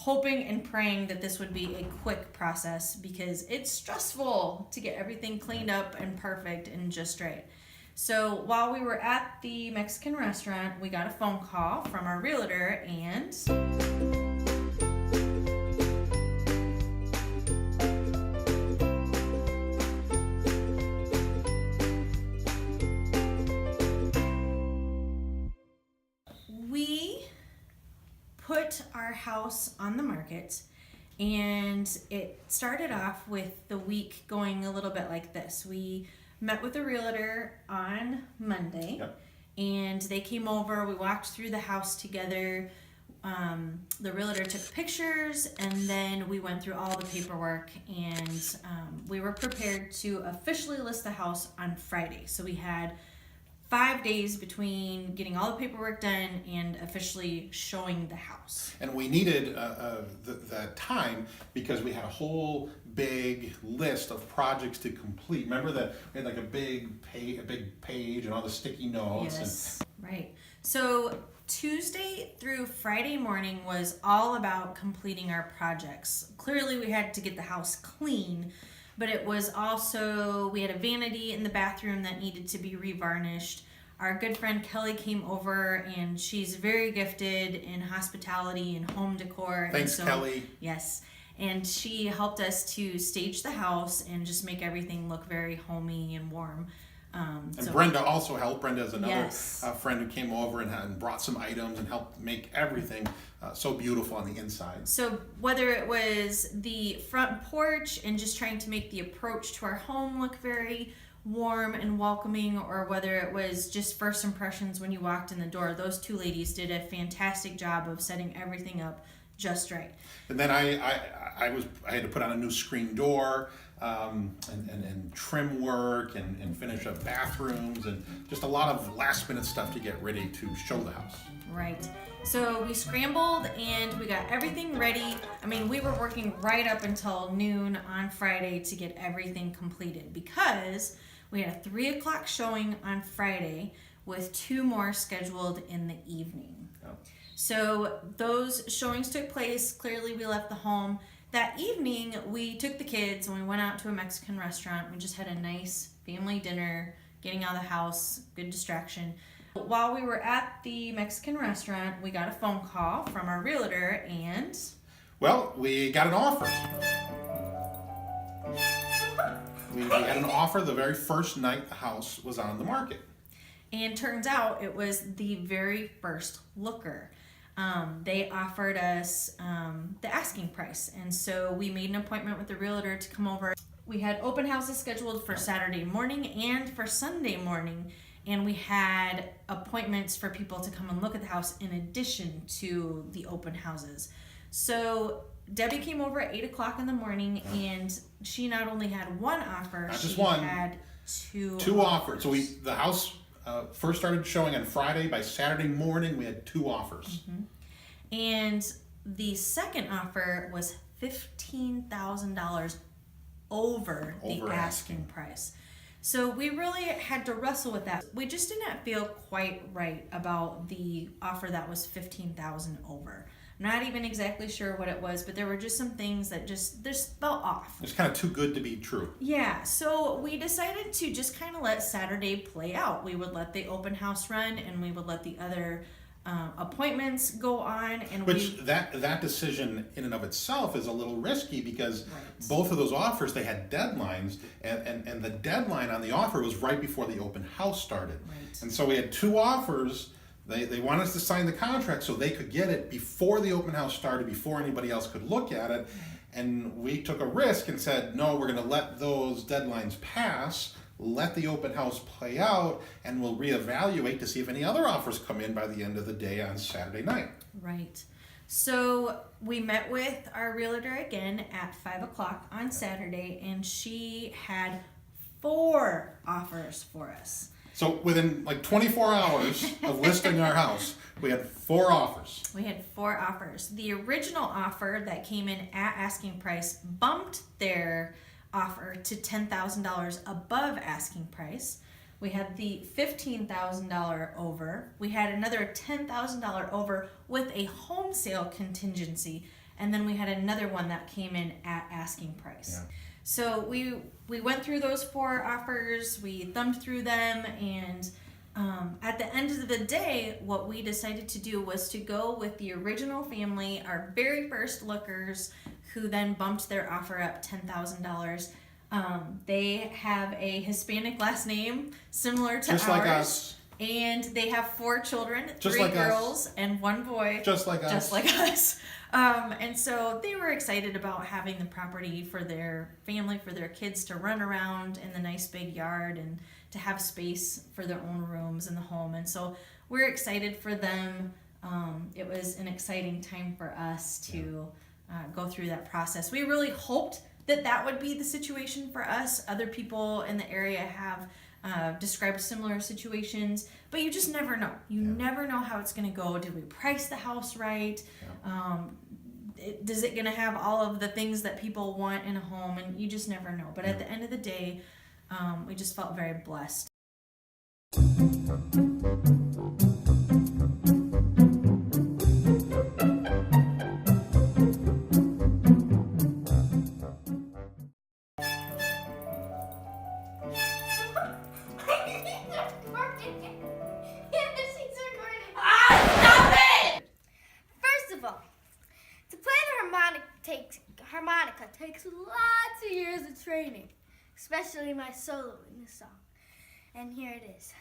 hoping and praying that this would be a quick process because it's stressful to get everything cleaned up and perfect and just right. So while we were at the Mexican restaurant, we got a phone call from our realtor and we put our house on the market, and it started off with the week going a little bit like this. We met with a realtor on Monday. Yep. And they came over, we walked through the house together. The realtor took pictures, and then we went through all the paperwork, and we were prepared to officially list the house on Friday. So we had 5 days between getting all the paperwork done and officially showing the house. And we needed that time because we had a whole big list of projects to complete. Remember that we had like a big page and all the sticky notes. Yes, right. So Tuesday through Friday morning was all about completing our projects. Clearly we had to get the house clean, but it was also, we had a vanity in the bathroom that needed to be revarnished. Our good friend Kelly came over, and she's very gifted in hospitality and home decor. Thanks, and so, Kelly. Yes. And she helped us to stage the house and just make everything look very homey and warm. And Brenda also helped. Brenda is another Yes. friend who came over and brought some items and helped make everything so beautiful on the inside. So whether it was the front porch and just trying to make the approach to our home look very warm and welcoming, or whether it was just first impressions when you walked in the door, those two ladies did a fantastic job of setting everything up just right. And then I had to put on a new screen door and trim work and finish up bathrooms and just a lot of last minute stuff to get ready to show the house. Right. So we scrambled and we got everything ready. I mean, we were working right up until noon on Friday to get everything completed because we had a 3 o'clock showing on Friday with 2 more scheduled in the evening. Yep. So those showings took place. Clearly we left the home. That evening we took the kids and we went out to a Mexican restaurant. We just had a nice family dinner, getting out of the house, good distraction. While we were at the Mexican restaurant, we got a phone call from our realtor and... Well, we got an offer. We had an offer the very first night the house was on the market. And turns out it was the very first looker. They offered us the asking price. And so we made an appointment with the realtor to come over. We had open houses scheduled for Saturday morning and for Sunday morning. And we had appointments for people to come and look at the house in addition to the open houses. So Debbie came over at 8 o'clock in the morning, and she not only had one offer, she had two offers. So the house first started showing on Friday. By Saturday morning, we had 2 offers. Mm-hmm. And the second offer was $15,000 over the asking price. So we really had to wrestle with that. We just didn't feel quite right about the offer that was $15,000 over. I'm not even exactly sure what it was, but there were just some things that just felt off. It's kind of too good to be true. Yeah, so we decided to just kind of let Saturday play out. We would let the open house run, and we would let the other appointments go on, and that decision in and of itself is a little risky because both of those offers, they had deadlines, and the deadline on the offer was right before the open house started. Right. And so we had 2 offers. They wanted us to sign the contract so they could get it before the open house started, before anybody else could look at it. And we took a risk and said, no, we're going to let those deadlines pass, let the open house play out, and we'll reevaluate to see if any other offers come in by the end of the day on Saturday night. Right. So we met with our realtor again at 5 o'clock on Saturday, and she had 4 offers for us. So within like 24 hours of listing our house, we had 4 offers. We had 4 offers. The original offer that came in at asking price bumped their offer to $10,000 above asking price. We had the $15,000 over. We had another $10,000 over with a home sale contingency. and then we had another one that came in at asking price. Yeah. So we went through those 4 offers, we thumbed through them, and at the end of the day, what we decided to do was to go with the original family, our very first lookers, who then bumped their offer up $10,000. They have a Hispanic last name similar to Just ours. like us. And they have 4 children, Just 3 like girls us. and 1 boy. Just like us. Just like us. And so they were excited about having the property for their family, for their kids to run around in the nice big yard and to have space for their own rooms in the home. And so we're excited for them. It was an exciting time for us to go through that process. We really hoped that that would be the situation for us. Other people in the area have described similar situations, but you just never know. You never know how it's going to go. Did we price the house right? Does it going to have all of the things that people want in a home? And you just never know. But at the end of the day, we just felt very blessed. Harmonica takes lots of years of training, especially my solo in this song. And here it is.